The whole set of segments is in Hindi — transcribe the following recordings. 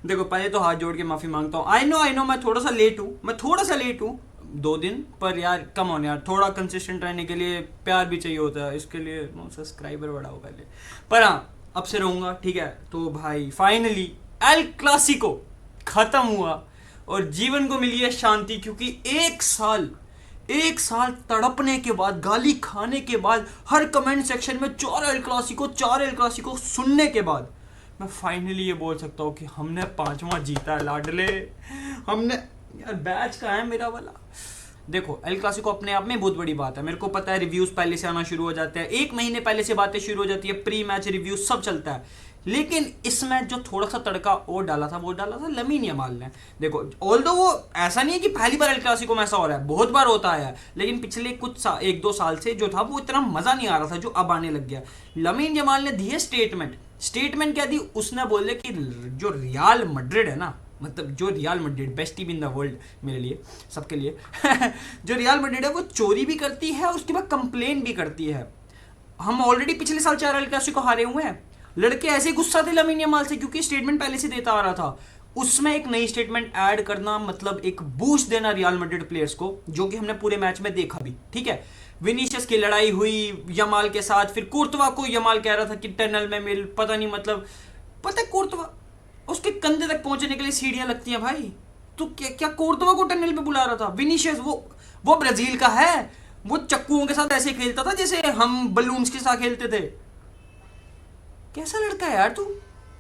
देखो पहले तो हाथ जोड़ के माफी मांगता हूँ। आई नो मैं थोड़ा सा लेट हूँ 2 दिन, पर यार कम ऑन यार, थोड़ा कंसिस्टेंट रहने के लिए प्यार भी चाहिए होता है, इसके लिए सब्सक्राइबर बढ़ाओ पहले। पर हाँ, अब से रहूंगा, ठीक है। तो भाई फाइनली एल क्लासिको खत्म हुआ और जीवन को मिली है शांति, क्योंकि 1 साल तड़पने के बाद, गाली खाने के बाद, हर कमेंट सेक्शन में चार एल क्लासिको सुनने के बाद मैं फाइनली ये बोल सकता हूँ कि हमने 5वां जीता है लाडले। हमने, यार बैच का है मेरा वाला। देखो एल क्लासिको अपने आप में बहुत बड़ी बात है, मेरे को पता है रिव्यूज पहले से आना शुरू हो जाते हैं, 1 महीने पहले से बातें शुरू हो जाती है, प्री मैच रिव्यू सब चलता है। लेकिन इसमें जो थोड़ा सा तड़का और डाला था, वो डाला था लमीन यमाल ने। देखो ऑल्दो वो ऐसा नहीं है कि पहली बार एल क्लासिको में ऐसा हो रहा है, बहुत बार होता है, लेकिन पिछले कुछ 1-2 साल से जो था वो इतना मजा नहीं आ रहा था जो अब आने लग गया। लमीन यमाल ने दी है स्टेटमेंट क्या दी उसने, बोले कि जो रियाल मैड्रिड है ना, मतलब जो Real Madrid, best team in the world मेरे लिए, सबके लिए जो रियाल मैड्रिड है वो चोरी भी करती है और उसके बाद कंप्लेन भी करती है। हम ऑलरेडी पिछले साल 4 एल क्लासिको हारे हुए हैं। लड़के ऐसे गुस्सा थे लमीन यमाल से क्योंकि स्टेटमेंट पहले से देता आ रहा था, उसमें एक नई स्टेटमेंट ऐड करना मतलब एक बूस्ट देना रियल मैड्रिड प्लेयर्स को, जो कि हमने पूरे मैच में देखा भी, ठीक है। विनीशियस की लड़ाई हुई यमाल के साथ, फिर कोर्तवा को यमाल कह रहा था कि टनल में मिल, पता नहीं मतलब, पता है कोर्तवा उसके कंधे तक पहुंचने के लिए सीढ़ियां लगती हैं भाई। तो क्या कोर्तवा को टनल पे बुला रहा था? विनीशियस वो ब्राजील का है, वो चक्कुओं के साथ ऐसे खेलता था जैसे हम बलून्स के साथ खेलते थे। कैसा लड़का है यार तू।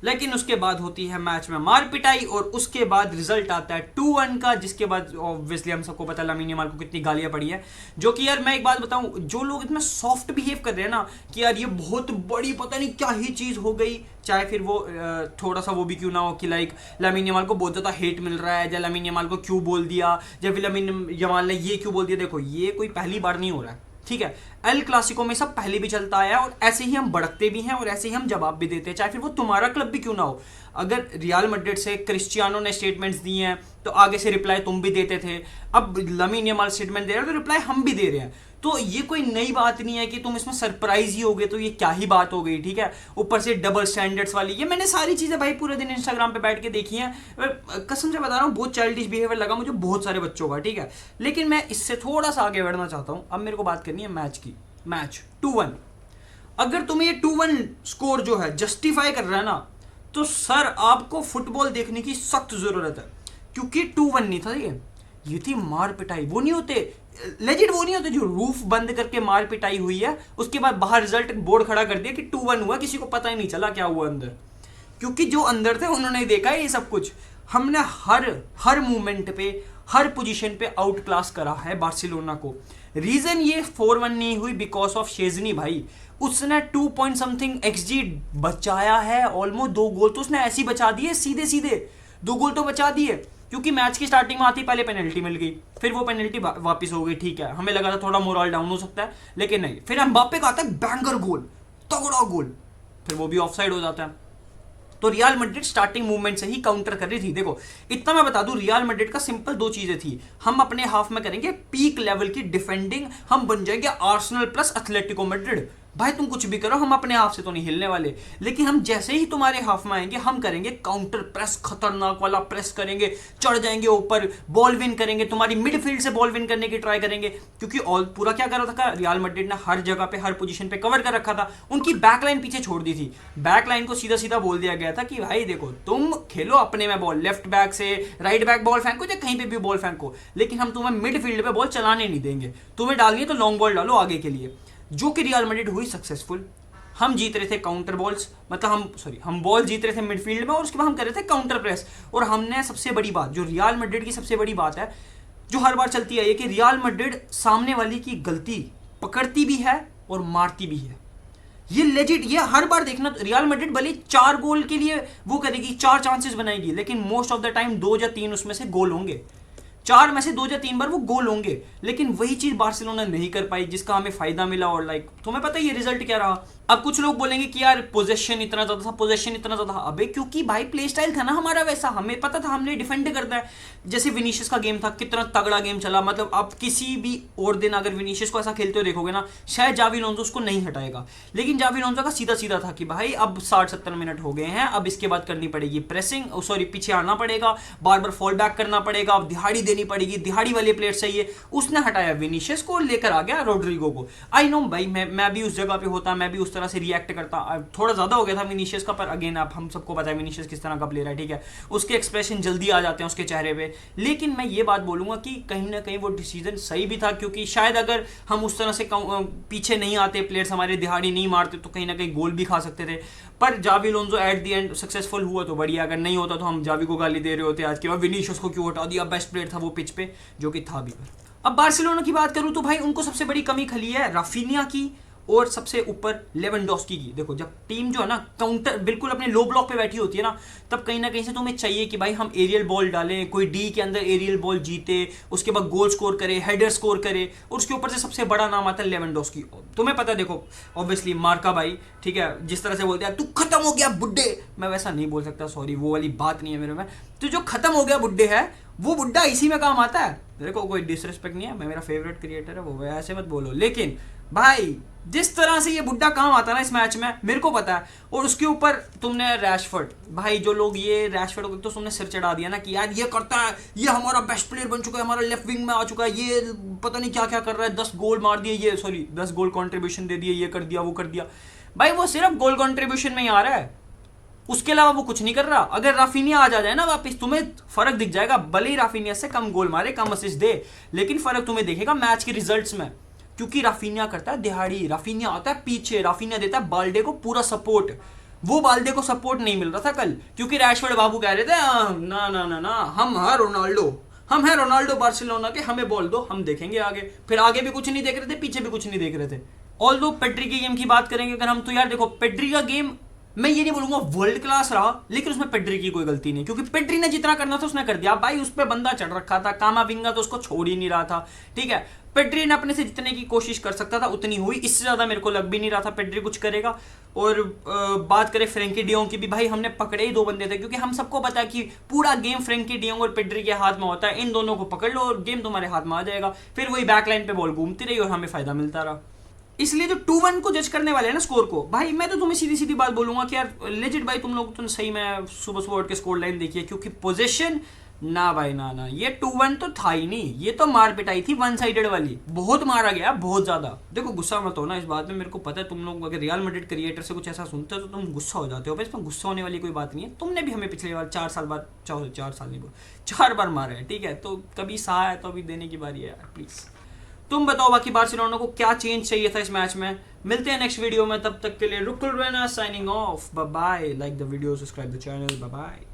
लेकिन उसके बाद होती है मैच में मार पिटाई और उसके बाद रिजल्ट आता है 2-1 का, जिसके बाद ऑब्वियसली हम सबको पता है लमीन यमाल को कितनी गालियां पड़ी है। जो कि यार मैं एक बात बताऊं, जो लोग इतना सॉफ्ट बिहेव कर रहे हैं ना कि यार ये बहुत बड़ी पता नहीं क्या ही चीज हो गई, चाहे फिर वो थोड़ा सा वो भी क्यों ना हो कि लाइक लमीन यमाल को बहुत ज्यादा हेट मिल रहा है, या लमीन यमाल को क्यों बोल दिया, या फिर लमीन यमाल ने ये क्यों बोल दिया। देखो ये कोई पहली बार नहीं हो रहा है, ठीक है। एल क्लासिको में सब पहले भी चलता आया और ऐसे ही हम भड़कते भी हैं और ऐसे ही हम जवाब भी देते हैं, चाहे फिर वो तुम्हारा क्लब भी क्यों ना हो। अगर रियल मैड्रिड से क्रिस्टियानो ने स्टेटमेंट्स दिए हैं तो आगे से रिप्लाई तुम भी देते थे, अब लमीन यमाल स्टेटमेंट दे रहा है तो रिप्लाई हम भी दे रहे हैं। तो ये कोई नई बात नहीं है कि तुम इसमें सरप्राइज ही हो गए, तो ये क्या ही बात हो गई, ठीक है। ऊपर से डबल स्टैंडर्ड्स वाली, ये मैंने सारी चीजें भाई पूरे दिन इंस्टाग्राम पे बैठ के देखी हैं, कसम से बता रहा हूँ बहुत चाइल्डिश बिहेवियर लगा मुझे बहुत सारे बच्चों का, ठीक है। लेकिन मैं इससे थोड़ा सा आगे बढ़ना चाहता हूँ। अब मेरे को बात करनी है मैच की। मैच 2-1, अगर तुम्हें ये 2-1 स्कोर जो है जस्टिफाई कर रहा है ना, तो सर आपको फुटबॉल देखने की सख्त जरूरत है, क्योंकि 2-1 नहीं था ये थी मार पिटाई। वो नहीं होते लेजिट, वो नहीं होते जो रूफ बंद करके मार पिटाई हुई है, उसके बाद बाहर रिजल्ट बोर्ड खड़ा कर दिया कि 2-1 हुआ, किसी को पता ही नहीं चला क्या हुआ अंदर, क्योंकि जो अंदर थे उन्होंने देखा है ये सब कुछ। हमने हर मूवमेंट पे, हर पोजीशन पे आउट क्लास करा है बार्सिलोना को। रीजन ये 4-1 नहीं हुई बिकॉज ऑफ शेजनी भाई, उसने 2 पॉइंट समथिंग एक्सजी बचाया है, ऑलमोस्ट 2 गोल तो उसने ऐसी बचा दिए, सीधे सीधे 2 गोल तो बचा दिए, क्योंकि मैच की स्टार्टिंग में आती पहले पेनल्टी मिल गई, फिर वो पेनल्टी वापस हो गई, ठीक है। हमें लगा था थोड़ा मोरल डाउन हो सकता है, लेकिन नहीं। फिर एम्बाप्पे का आता है बैंगर गोल, तगड़ा गोल, फिर वो भी ऑफसाइड हो जाता है। तो रियल मैड्रिड स्टार्टिंग मूवमेंट से ही काउंटर कर रही थी। देखो इतना मैं बता दूं, रियल मैड्रिड का सिंपल 2 चीजें थी, हम अपने हाफ में करेंगे पीक लेवल की डिफेंडिंग, हम बन जाएंगे आर्सेनल प्लस एथलेटिको मैड्रिड। भाई तुम कुछ भी करो, हम अपने हाफ से तो नहीं हिलने वाले, लेकिन हम जैसे ही तुम्हारे हाफ में आएंगे हम करेंगे काउंटर प्रेस, खतरनाक वाला प्रेस करेंगे, चढ़ जाएंगे ऊपर, बॉल विन करेंगे, तुम्हारी मिडफील्ड से बॉल विन करने की ट्राई करेंगे। क्योंकि ऑल पूरा क्या कर रखा था रियल मैड्रिड ने, हर जगह पे हर पोजीशन पे कवर कर रखा था, उनकी बैकलाइन पीछे छोड़ दी थी। बैकलाइन को सीधा सीधा बोल दिया गया था कि भाई देखो तुम खेलो अपने में बॉल, लेफ्ट बैक से राइट बैक बॉल फेंको या कहीं पे भी बॉल फेंको, लेकिन हम तुम्हें मिडफील्ड पे बॉल चलाने नहीं देंगे, तुम्हें डालनी है तो लॉन्ग बॉल डालो आगे के लिए। जो कि रियल मैड्रिड हुई सक्सेसफुल। हम जीत रहे थे काउंटर बॉल्स, मतलब हम बॉल जीत रहे थे मिडफील्ड में और उसके बाद हम कर रहे थे काउंटर प्रेस। और हमने सबसे बड़ी बात, जो रियल मैड्रिड की सबसे बड़ी बात है, जो हर बार चलती है, ये कि रियल मैड्रिड सामने वाली की गलती पकड़ती भी है और मारती भी है। ये लेजिट, ये हर बार देखना, रियल मैड्रिड भले 4 गोल के लिए वो करेगी, 4 चांसेस बनाएगी, लेकिन मोस्ट ऑफ द टाइम 2 या 3 उसमें से गोल होंगे, 4 में से 2 या 3 बार वो गोल होंगे। लेकिन वही चीज बार्सिलोना नहीं कर पाई, जिसका हमें फायदा मिला। और लाइक तुम्हें पता है ये रिजल्ट क्या रहा, अब कुछ लोग बोलेंगे कि यार पोजेशन इतना ज्यादा था, पोजेशन इतना ज्यादा, अबे क्योंकि भाई प्ले स्टाइल था ना हमारा वैसा, हमें पता था हमने डिफेंड करना है। जैसे विनीशियस का गेम था, कितना तगड़ा गेम चला, मतलब आप किसी भी और दिन अगर विनीशियस को ऐसा खेलते हुए देखोगे ना, शायद जावी अलोंसो उसको नहीं हटाएगा। लेकिन जावी अलोंसो का सीधा सीधा था कि भाई अब 60-70 मिनट हो गए हैं, अब इसके बाद करनी पड़ेगी प्रेसिंग, सॉरी पीछे आना पड़ेगा, बार बार फॉल बैक करना पड़ेगा, अब दिहाड़ी देनी पड़ेगी, दिहाड़ी वाले प्लेयर चाहिए। उसने हटाया विनीशियस को, लेकर आ गया रोड्रिगो को। आई नो भाई, मैं भी उस जगह पे होता, मैं भी उस तरह से रिएक्ट करता, थोड़ा ज्यादा हो गया था विनीशियस का, पर अगेन आप हम सबको पता है विनीशियस किस तरह का प्लेयर है, ठीक है, उसके एक्सप्रेशन जल्दी आ जाते हैं उसके चेहरे पे। लेकिन मैं ये बात बोलूंगा कि कहीं ना कहीं वो डिसीजन सही भी था, क्योंकि शायद अगर हम उस तरह से पीछे नहीं आते, प्लेयर्स हमारे दिहाड़ी नहीं मारते, तो कहीं ना कहीं गोल भी खा सकते थे। पर जावी Alonso at the end successful हुआ तो बढ़िया, अगर नहीं होता तो हम जावी को गाली दे रहे होते आज के बाद, विनीशियस को क्यों हटा दिया, बेस्ट प्लेयर था वो पिच पे, जो कि था भी। अब बार्सिलोना की बात करूं तो भाई उनको सबसे बड़ी कमी खली है राफिनिया की, और सबसे ऊपर लेवेंडोस्की की। देखो जब टीम जो है ना काउंटर बिल्कुल अपने लो ब्लॉक पे बैठी होती है ना, तब कहीं ना कहीं से तुम्हें चाहिए कि भाई हम एरियल बॉल डालें, कोई डी के अंदर एरियल बॉल जीते, उसके बाद गोल स्कोर करे, हेडर स्कोर करे, और उसके ऊपर से सबसे बड़ा नाम आता है लेवेंडोस्की। तुम्हें पता है, देखो ऑब्वियसली मार्का भाई, ठीक है, जिस तरह से बोलते हैं तू खत्म हो गया बुड्ढे, मैं वैसा नहीं बोल सकता, सॉरी वो वाली बात नहीं है मेरे में, तो जो खत्म हो गया बुड्ढे है वो बुड्ढा इसी में काम आता है। देखो कोई डिसरिस्पेक्ट नहीं है, मैं मेरा फेवरेट क्रिएटर है वो, ऐसे मत बोलो, लेकिन भाई जिस तरह से ये बुड्ढा काम आता है ना इस मैच में, मेरे को पता है। और उसके ऊपर तुमने रैशफोर्ड, भाई जो लोग ये रैशफोर्ड को तो तुमने सिर चढ़ा दिया ना कि यार ये करता है, ये हमारा बेस्ट प्लेयर बन चुका है, हमारा लेफ्ट विंग में आ चुका है, ये पता नहीं क्या क्या कर रहा है, 10 गोल मार दिए, ये सॉरी 10 गोल कॉन्ट्रीब्यूशन दे दिए, ये कर दिया वो कर दिया। भाई वो सिर्फ गोल कॉन्ट्रीब्यूशन में ही आ रहा है, उसके अलावा वो कुछ नहीं कर रहा। अगर राफिनिया आ जाए ना वापस, तुम्हें फर्क दिख जाएगा, भले ही राफिनिया से कम गोल मारे, कम असिस्ट दे, लेकिन फर्क तुम्हें देखेगा मैच के रिजल्ट्स में, क्योंकि राफिनिया करता है दिहाड़ी, राफिनिया आता है पीछे, राफिनिया देता है बाल्डे को पूरा सपोर्ट। वो बाल्डे को सपोर्ट नहीं मिल रहा था कल, क्योंकि रैशफोर्ड बाबू कह रहे थे ना ना ना ना, हम हैं रोनाल्डो, हम हैं रोनाल्डो बार्सिलोना के, हमें बॉल दो, हम देखेंगे आगे। फिर आगे भी कुछ नहीं देख रहे थे, पीछे भी कुछ नहीं देख रहे थे। ऑल्दो पेड्री की गेम की बात करेंगे अगर हम, तो यार देखो पेड्री का गेम मैं ये नहीं बोलूंगा वर्ल्ड क्लास रहा, लेकिन उसमें पेड्री की कोई गलती नहीं, क्योंकि पेड्री ने जितना करना था उसने कर दिया भाई, उस पर बंदा चढ़ रखा था, कामाविंगा तो उसको छोड़ ही नहीं रहा था, ठीक है। पेड्री ने अपने से जितने की कोशिश कर सकता था उतनी हुई, इससे ज्यादा मेरे को लग भी नहीं रहा था पेड्री कुछ करेगा। और बात करें फ्रेंकी डियोंग की भी, भाई हमने पकड़े ही 2 बंदे थे, क्योंकि हम सबको पता है कि पूरा गेम फ्रेंकी डियोंग और पेड्री के हाथ में होता है, इन दोनों को पकड़ लो और गेम तुम्हारे हाथ में आ जाएगा। फिर वही बैकलाइन पे बॉल घूमती रही और हमें फायदा मिलता रहा। इसलिए जो 2-1 को जज करने वाले हैं ना स्कोर को, भाई मैं तो तुम्हें सीधी सीधी बात बोलूंगा कि यार लेजिट भाई तुम लोग तो सही में सुबह सुबह उठ के स्कोर लाइन देखिए, क्योंकि पोजीशन ना भाई ना ना, ये 2-1 तो था ही नहीं, ये तो मार पिटाई थी वन साइडेड वाली, बहुत मारा गया बहुत ज्यादा। देखो गुस्सा मत हो ना इस बात में, मेरे को पता है तुम लोग अगर रियल मैड्रिड क्रिएटर से कुछ ऐसा सुनते हो तो तुम गुस्सा हो जाते हो, भाई इसमें गुस्सा होने वाली कोई बात नहीं है। तुमने भी हमें पिछले बार 4 साल बाद 4 साल नहीं बोल 4 बार मारा है, ठीक है, तो कभी सहा है तो अभी देने की बारी है यार, प्लीज। तुम बताओ बाकी बार्सिलोना को क्या चेंज चाहिए था इस मैच में। मिलते हैं नेक्स्ट वीडियो में, तब तक के लिए रुकुल रहना, signing off, bye bye. Like the video, subscribe the channel, bye bye.